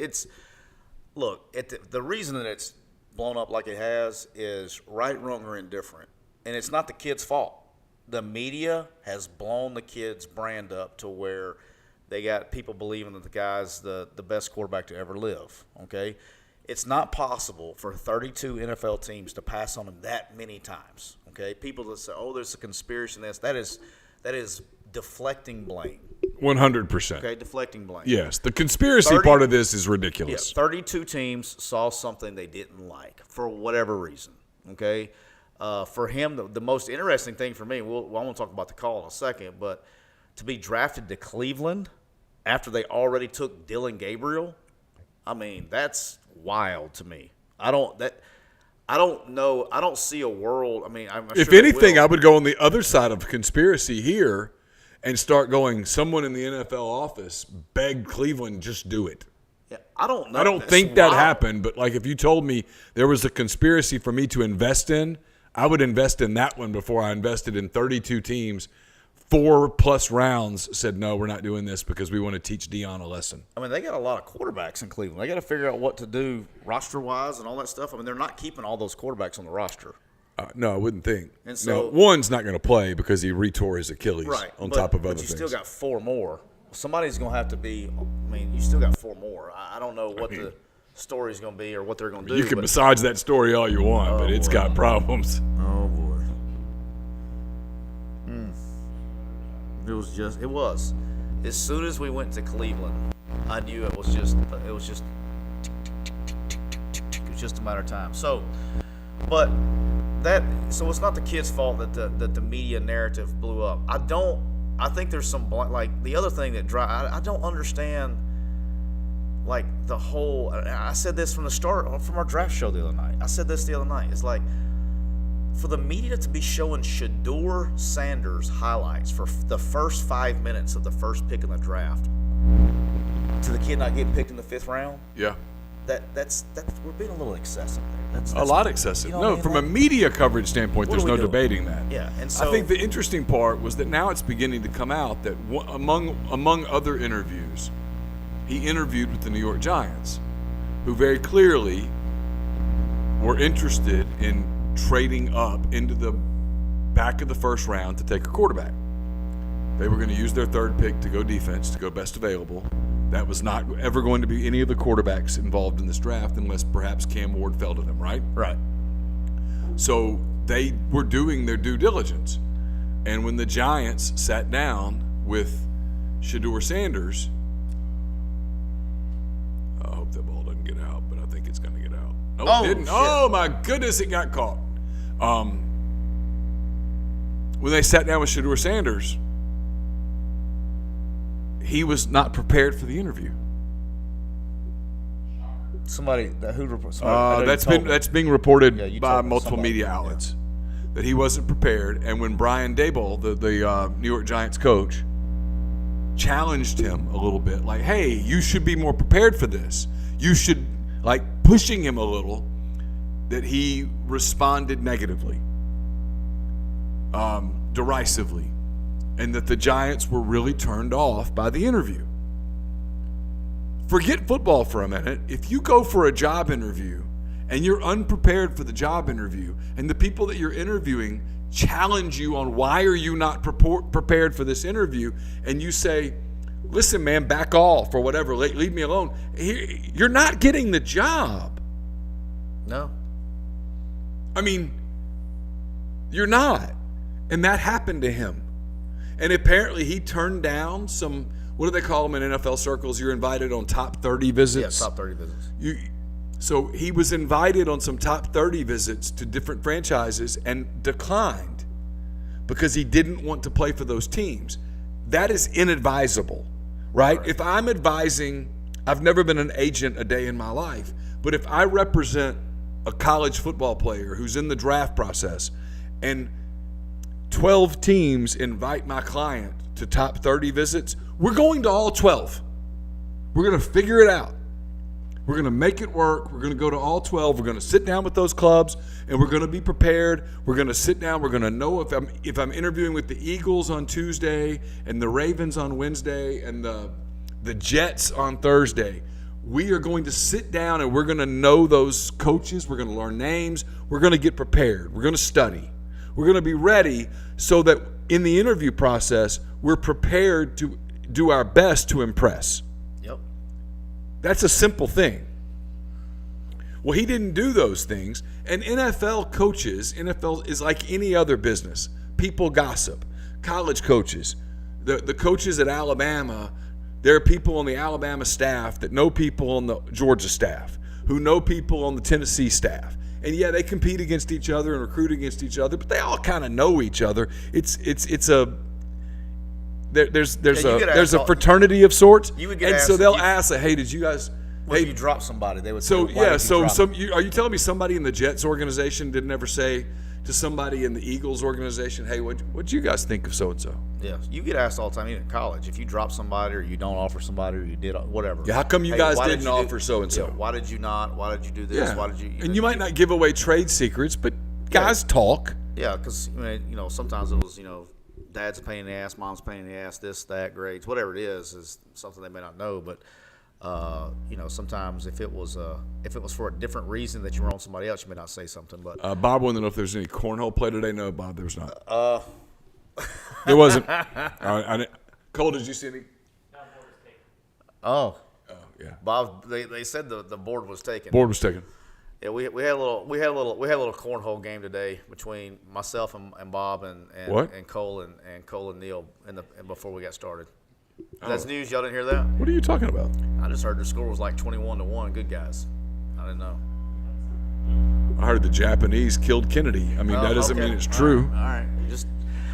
the reason that it's blown up like it has is right, wrong, or indifferent. And it's not the kid's fault. The media has blown the kid's brand up to where they got people believing that the guy's the best quarterback to ever live, okay? It's not possible for 32 NFL teams to pass on him that many times, okay? People that say, oh, there's a conspiracy in this, that is deflecting blame. 100%. Okay, deflecting blame. Yes, the conspiracy part of this is ridiculous. Yeah, 32 teams saw something they didn't like for whatever reason, okay? For him, the most interesting thing for me, I won't talk about the call in a second, but to be drafted to Cleveland after they already took Dylan Gabriel, I mean, that's wild to me. I don't know. I don't see a world. I mean, if anything, I would go on the other side of conspiracy here and start going, someone in the NFL office begged Cleveland, just do it. Yeah, I don't know. I don't think that happened, but like if you told me there was a conspiracy for me to invest in, I would invest in that one before I invested in 32 teams. 4+ rounds said, no, we're not doing this because we want to teach Dion a lesson. I mean, they got a lot of quarterbacks in Cleveland. They got to figure out what to do roster-wise and all that stuff. I mean, they're not keeping all those quarterbacks on the roster. No, I wouldn't think. And so, one's not going to play because he retore his Achilles on top of other things. But you still got 4 more. Somebody's going to have to be – I mean, you still got 4 more. I don't know what the story's going to be or what they're going to do. You can massage that story all you want, but it's got problems. Oh, boy. It was. As soon as we went to Cleveland, I knew it was just a matter of time. So it's not the kid's fault that the media narrative blew up. I I think there's some like the other thing that I don't understand. Like the whole, I said this from the start, from our draft show the other night. I said this the other night. It's like, for the media to be showing Shedeur Sanders highlights for the first 5 minutes of the first pick in the draft, to the kid not getting picked in the 5th round. Yeah. That's we're being a little excessive there. That's A lot excessive. you know what I No, mean? from a Like, media coverage standpoint, what there's are we no doing? debating that. Yeah, and so I think the interesting part was that now it's beginning to come out that among other interviews, he interviewed with the New York Giants, who very clearly were interested in trading up into the back of the first round to take a quarterback. They were going to use their 3rd pick to go defense, to go best available. That was not ever going to be any of the quarterbacks involved in this draft unless perhaps Cam Ward fell to them, right? right. So they were doing their due diligence. And when the Giants sat down with Shedeur Sanders, I hope that ball doesn't get out, but I think it's going to get out. No, Oh, it didn't. shit. Oh, my goodness, it got caught. When they sat down with Shedeur Sanders, he was not prepared for the interview. Somebody I know you told me. That's being reported Yeah, you by told me. multiple Somebody, media yeah. outlets that he wasn't prepared. And when Brian Daboll, the New York Giants coach, challenged him a little bit, like, "Hey, you should be more prepared for this. You should," like pushing him a little, that he responded negatively, derisively, and that the Giants were really turned off by the interview. Forget football for a minute. If you go for a job interview and you're unprepared for the job interview, and the people that you're interviewing challenge you on why are you not prepared for this interview, and you say, "Listen, man, back off," or whatever, leave me alone, you're not getting the job. No. I mean, you're not. And that happened to him. And apparently he turned down some, what do they call them in NFL circles? You're invited on top 30 visits. Yeah, top 30 visits. So he was invited on some top 30 visits to different franchises and declined because he didn't want to play for those teams. That is inadvisable, right? If I'm advising, I've never been an agent a day in my life, but if I represent a college football player who's in the draft process and 12 teams invite my client to top 30 visits, we're going to all 12. We're going to figure it out. We're going to make it work. We're going to go to all 12. We're going to sit down with those clubs, and we're going to be prepared. We're going to sit down. We're going to know if I'm interviewing with the Eagles on Tuesday and the Ravens on Wednesday and the Jets on Thursday. We are going to sit down, and we're going to know those coaches. We're going to learn names. We're going to get prepared. We're going to study. We're going to be ready so that in the interview process, we're prepared to do our best to impress. Yep. That's a simple thing. Well, he didn't do those things. And NFL coaches, NFL is like any other business. People gossip. College coaches, the coaches at Alabama, there are people on the Alabama staff that know people on the Georgia staff, who know people on the Tennessee staff. And yeah, they compete against each other and recruit against each other, but they all kind of know each other. There's a fraternity of sorts. You would get and asked so if they'll you- ask, "Hey, did you guys?" If you drop somebody, they would So say, "Why did you drop him?" are you telling me somebody in the Jets organization didn't ever say to somebody in the Eagles organization, "Hey, what'd you guys think of so and so?" Yeah, you get asked all the time, even in college, if you drop somebody or you don't offer somebody or you did whatever. Yeah, how come you Hey, guys why did didn't you do- offer so and so? Yeah, why did you not? Why did you do this? Yeah, Why did you? and you might not give away trade secrets, but guys talk. Yeah, because sometimes it was dad's a pain in the ass, mom's a pain in the ass, this, that, grades, whatever it is something they may not know. But sometimes if it was for a different reason that you were on somebody else, you may not say something. But Bob wanted to know if there's any cornhole play today. No, Bob, there was not. There wasn't. Cole, did you see any? oh Yeah, Bob, they said the board was taken. board was taken. Yeah, we had a little cornhole game today between myself and Bob and What? Cole and Neal and before we got started. That's news. Y'all didn't hear that? What are you talking about? I just heard the score was like 21-1. Good guys. I didn't know. I heard the Japanese killed Kennedy. I mean, that doesn't Okay. mean it's true. All right. Just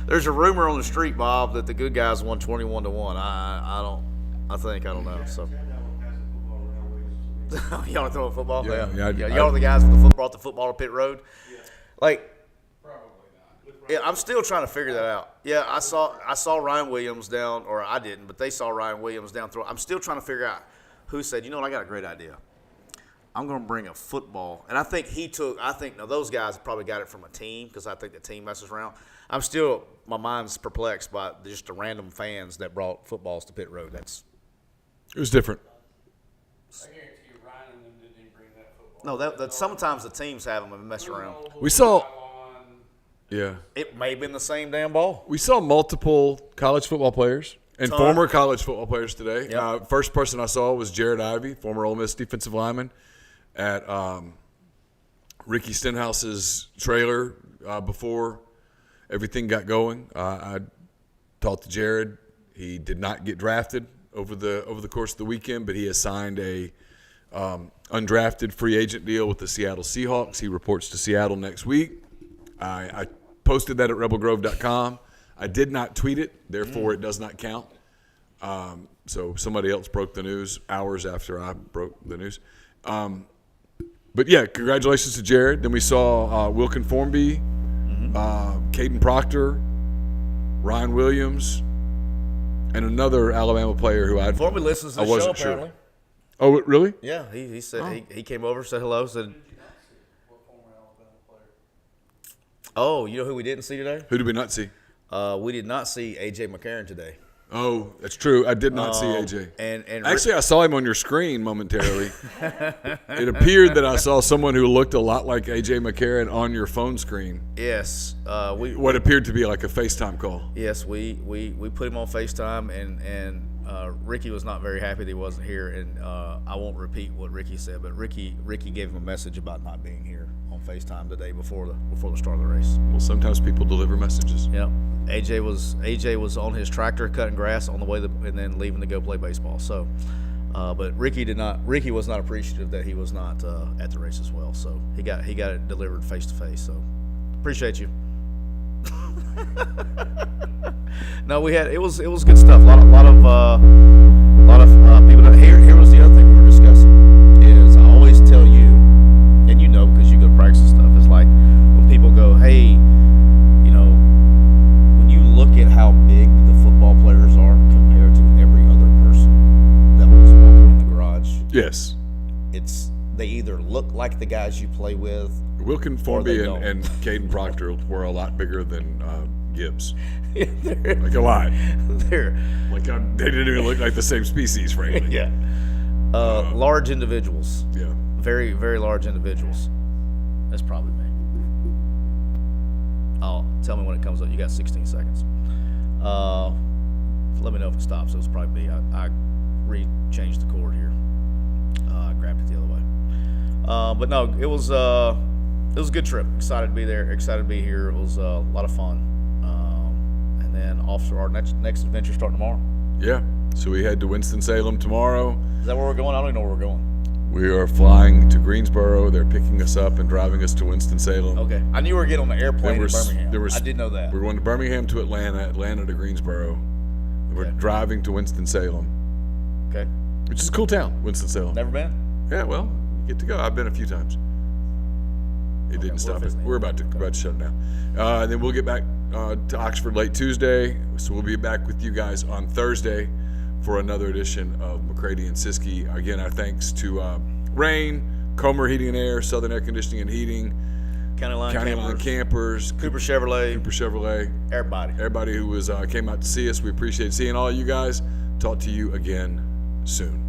There's a rumor on the street, Bob, that the good guys won 21-1. I don't know. So y'all throwing football? Yeah, y'all are the guys with brought the football to pit road. Yeah. Like, Probably not. yeah, I'm still trying to figure that out. Yeah, I saw Ryan Williams down, or I didn't, but they saw Ryan Williams down throw. I'm still trying to figure out who said, you know what, I got a great idea. I'm going to bring a football. And I think those guys probably got it from a team because I think the team messes around. My mind's perplexed by just the random fans that brought footballs to pit road. It was different. I guarantee you, Ryan and them didn't even bring that football. No, that sometimes the teams have them and mess around. We saw, yeah, It may have been the same damn ball. we saw multiple college football players and former college football players today. Yep. First person I saw was Jared Ivey, former Ole Miss defensive lineman, at Ricky Stenhouse's trailer before everything got going. I talked to Jared. He did not get drafted over the course of the weekend, but he has signed a undrafted free agent deal with the Seattle Seahawks. He reports to Seattle next week. I posted that at rebelgrove.com. I did not tweet it, therefore it does not count. So somebody else broke the news hours after I broke the news. But, yeah, congratulations to Jared. Then we saw Wilkin Formby, Caden Proctor, Ryan Williams, and another Alabama player who Formby listens to I the show, wasn't sure. apparently. Oh, really? Yeah, he said he came over, said hello, said, What former Alabama player? oh, you know who we didn't see today? Who did we not see? We did not see A.J. McCarron today. Oh, that's true. I did not see AJ. And Actually, I saw him on your screen momentarily. It appeared that I saw someone who looked a lot like AJ McCarron on your phone screen. yes, What appeared to be like a FaceTime call. Yes, we put him on FaceTime, and Ricky was not very happy that he wasn't here. And I won't repeat what Ricky said, but Ricky gave him a message about not being here on FaceTime the day before the start of the race. Well, sometimes people deliver messages. Yep. AJ was on his tractor cutting grass on the way and then leaving to go play baseball. So, but Ricky was not appreciative that he was not at the race as well. So he got it delivered face to face. So appreciate you. No, it was good stuff. A lot of people. Here was the other thing we were discussing. Is I always tell you, and you know because you go to practice and stuff. It's like when people go, hey, you know, when you look at how big the football players are compared to every other person that was walking in the garage. Yes. They either look like the guys you play with. Wilkin Formby and Caden Proctor were a lot bigger than Gibbs. Like a lot. They're They didn't even look like the same species, frankly. yeah. Large individuals. Yeah. Very, very large individuals. That's probably me. Tell me when it comes up. You got 16 seconds. Let me know if it stops. It was probably me. I changed the cord here. I grabbed it the other way. But no, it was a good trip. Excited to be there. Excited to be here. It was a lot of fun. And then off to our next adventure starting tomorrow. Yeah. So we head to Winston-Salem tomorrow. Is that where we're going? I don't even know where we're going. We are flying to Greensboro. They're picking us up and driving us to Winston-Salem. Okay. I knew we were getting on the airplane in Then Birmingham. I did know that. We're going to Birmingham to Atlanta to Greensboro. And we're Okay. driving to Winston-Salem, Okay. which is a cool town, Winston-Salem. Never been? Yeah, well, you get to go. I've been a few times. It didn't stop it. We're about to shut it down. And then we'll get back to Oxford late Tuesday. So we'll be back with you guys on Thursday for another edition of McCready and Siskey. Again, our thanks to Rain, Comer Heating and Air, Southern Air Conditioning and Heating, County Line Campers, Cooper Chevrolet. everybody who came out to see us. We appreciate seeing all you guys. Talk to you again soon.